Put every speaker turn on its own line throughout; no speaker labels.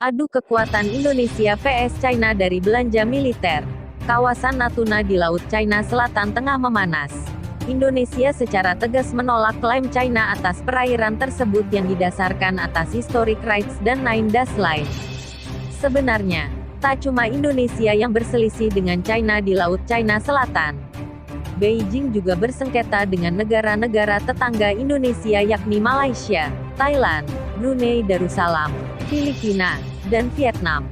Adu kekuatan Indonesia vs China dari belanja militer. Kawasan Natuna di Laut China Selatan tengah memanas. Indonesia secara tegas menolak klaim China atas perairan tersebut yang didasarkan atas historic rights dan Nine Dash Line. Sebenarnya, tak cuma Indonesia yang berselisih dengan China di Laut China Selatan. Beijing juga bersengketa dengan negara-negara tetangga Indonesia yakni Malaysia, Thailand, Brunei Darussalam, Filipina, dan Vietnam.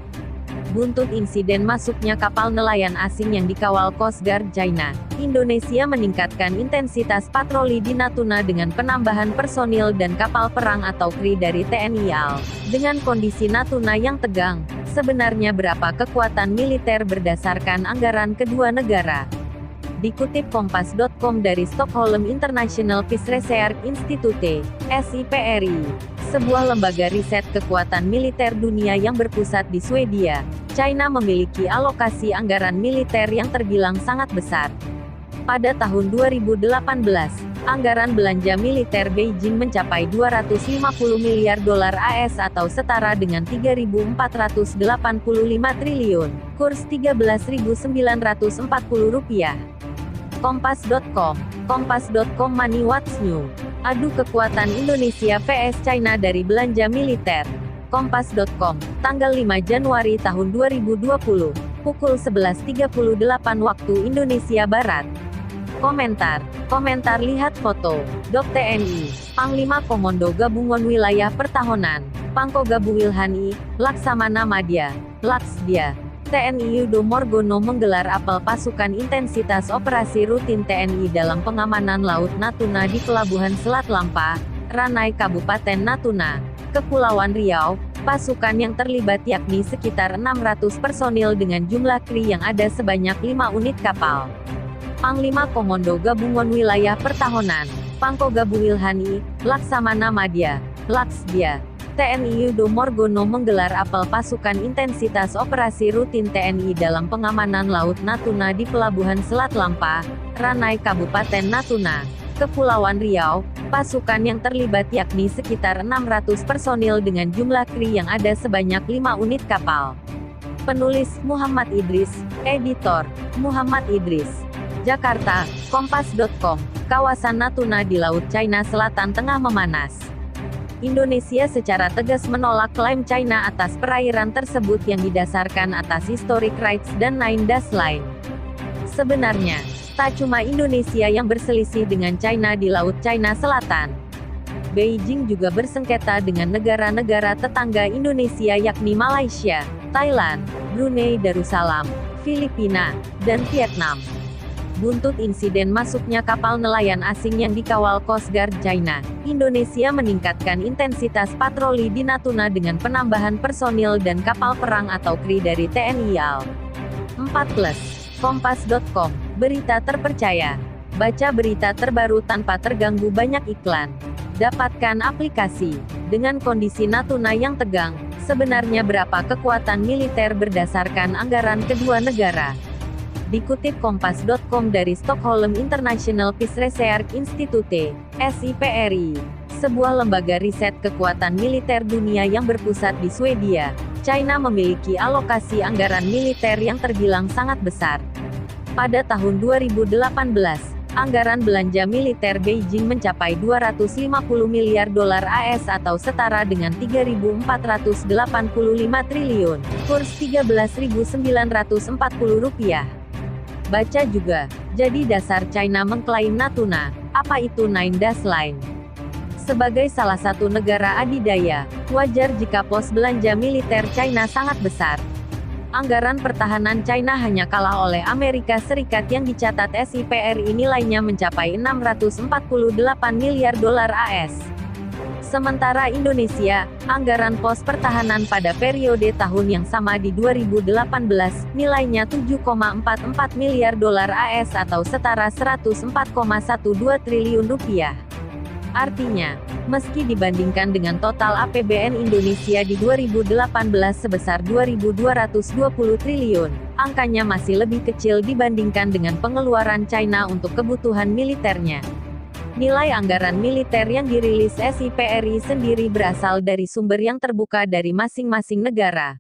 Buntut insiden masuknya kapal nelayan asing yang dikawal Coast Guard China, Indonesia meningkatkan intensitas patroli di Natuna dengan penambahan personil dan kapal perang atau KRI dari TNI AL. Dengan kondisi Natuna yang tegang, sebenarnya berapa kekuatan militer berdasarkan anggaran kedua negara? Dikutip Kompas.com dari Stockholm International Peace Research Institute, SIPRI, sebuah lembaga riset kekuatan militer dunia yang berpusat di Swedia, China memiliki alokasi anggaran militer yang terbilang sangat besar. Pada tahun 2018, anggaran belanja militer Beijing mencapai 250 miliar dolar AS atau setara dengan 3.485 triliun, kurs Rp13.940. Kompas.com, Kompas.com Money What's New. Adu kekuatan Indonesia vs China dari belanja militer. Kompas.com, tanggal 5 Januari tahun 2020, pukul 11.38 waktu Indonesia Barat. Komentar lihat foto. Dok TNI, Panglima Komando Gabungan Wilayah Pertahanan, Pangko Gabu Wilhani, Laksamana Madya, Laksdia. TNI Yudo Margono menggelar apel pasukan intensitas operasi rutin TNI dalam pengamanan Laut Natuna di Pelabuhan Selat Lampa, Ranai Kabupaten Natuna, Kepulauan Riau. Pasukan yang terlibat yakni sekitar 600 personil dengan jumlah KRI yang ada sebanyak 5 unit kapal. Panglima Komando Gabungan Wilayah Pertahanan, Pangko Gabu Wilhani, Laksamana Madya, Laksdia. TNI Yudo Margono menggelar apel pasukan intensitas operasi rutin TNI dalam pengamanan Laut Natuna di Pelabuhan Selat Lampa, Ranai Kabupaten Natuna, Kepulauan Riau. Pasukan yang terlibat yakni sekitar 600 personil dengan jumlah KRI yang ada sebanyak 5 unit kapal. Penulis Muhammad Idris, editor Muhammad Idris. Jakarta, Kompas.com. Kawasan Natuna di Laut China Selatan tengah memanas. Indonesia secara tegas menolak klaim China atas perairan tersebut yang didasarkan atas historic rights dan Nine Dash Line. Sebenarnya, tak cuma Indonesia yang berselisih dengan China di Laut China Selatan. Beijing juga bersengketa dengan negara-negara tetangga Indonesia yakni Malaysia, Thailand, Brunei Darussalam, Filipina, dan Vietnam. Buntut insiden masuknya kapal nelayan asing yang dikawal Coast Guard China, Indonesia meningkatkan intensitas patroli di Natuna dengan penambahan personil dan kapal perang atau KRI dari TNI AL. 4+. Kompas.com, berita terpercaya. Baca berita terbaru tanpa terganggu banyak iklan. Dapatkan aplikasi. Dengan kondisi Natuna yang tegang, sebenarnya berapa kekuatan militer berdasarkan anggaran kedua negara? Dikutip Kompas.com dari Stockholm International Peace Research Institute, SIPRI, sebuah lembaga riset kekuatan militer dunia yang berpusat di Swedia, China memiliki alokasi anggaran militer yang terbilang sangat besar. Pada tahun 2018, anggaran belanja militer Beijing mencapai 250 miliar dolar AS atau setara dengan 3.485 triliun, kurs Rp13.940. Baca juga, jadi dasar China mengklaim Natuna, apa itu Nine Dash Line? Sebagai salah satu negara adidaya, wajar jika pos belanja militer China sangat besar. Anggaran pertahanan China hanya kalah oleh Amerika Serikat yang dicatat SIPRI nilainya mencapai 648 miliar dolar AS. Sementara Indonesia, anggaran pos pertahanan pada periode tahun yang sama di 2018, nilainya 7,44 miliar dolar AS atau setara 104,12 triliun rupiah. Artinya, meski dibandingkan dengan total APBN Indonesia di 2018 sebesar 2.220 triliun, angkanya masih lebih kecil dibandingkan dengan pengeluaran China untuk kebutuhan militernya. Nilai anggaran militer yang dirilis SIPRI sendiri berasal dari sumber yang terbuka dari masing-masing negara.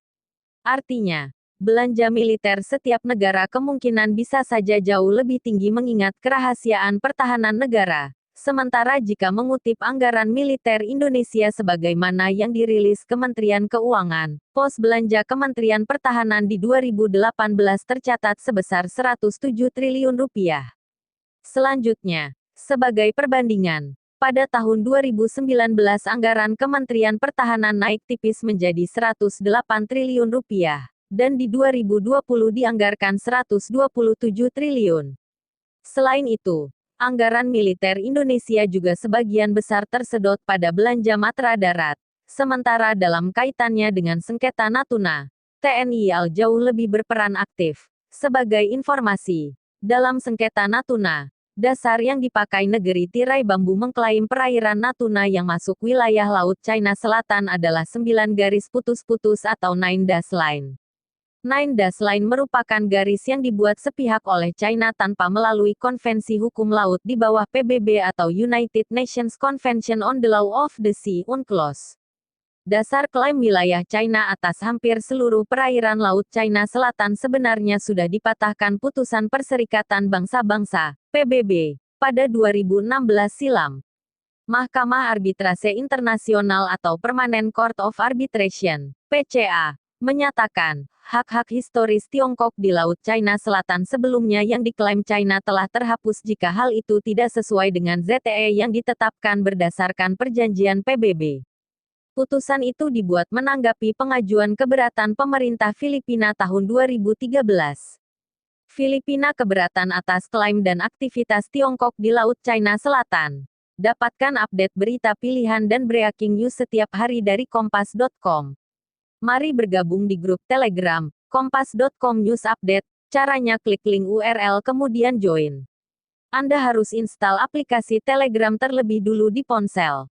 Artinya, belanja militer setiap negara kemungkinan bisa saja jauh lebih tinggi mengingat kerahasiaan pertahanan negara. Sementara jika mengutip anggaran militer Indonesia sebagaimana yang dirilis Kementerian Keuangan, pos belanja Kementerian Pertahanan di 2018 tercatat sebesar 107 triliun rupiah. Selanjutnya, sebagai perbandingan, pada tahun 2019 anggaran Kementerian Pertahanan naik tipis menjadi 108 triliun rupiah, dan di 2020 dianggarkan 127 triliun. Selain itu, anggaran militer Indonesia juga sebagian besar tersedot pada belanja matra darat. Sementara dalam kaitannya dengan sengketa Natuna, TNI AL jauh lebih berperan aktif. Sebagai informasi, dalam sengketa Natuna, dasar yang dipakai negeri tirai bambu mengklaim perairan Natuna yang masuk wilayah Laut China Selatan adalah 9 garis putus-putus atau Nine Dash Line. Nine Dash Line merupakan garis yang dibuat sepihak oleh China tanpa melalui Konvensi Hukum Laut di bawah PBB atau United Nations Convention on the Law of the Sea (UNCLOS). Dasar klaim wilayah China atas hampir seluruh perairan Laut China Selatan sebenarnya sudah dipatahkan putusan Perserikatan Bangsa-Bangsa, PBB, pada 2016 silam. Mahkamah Arbitrase Internasional atau Permanent Court of Arbitration, PCA, menyatakan, hak-hak historis Tiongkok di Laut China Selatan sebelumnya yang diklaim China telah terhapus jika hal itu tidak sesuai dengan ZTE yang ditetapkan berdasarkan perjanjian PBB. Putusan itu dibuat menanggapi pengajuan keberatan pemerintah Filipina tahun 2013. Filipina keberatan atas klaim dan aktivitas Tiongkok di Laut China Selatan. Dapatkan update berita pilihan dan breaking news setiap hari dari kompas.com. Mari bergabung di grup Telegram, kompas.com News Update. Caranya klik link URL kemudian join. Anda harus install aplikasi Telegram terlebih dulu di ponsel.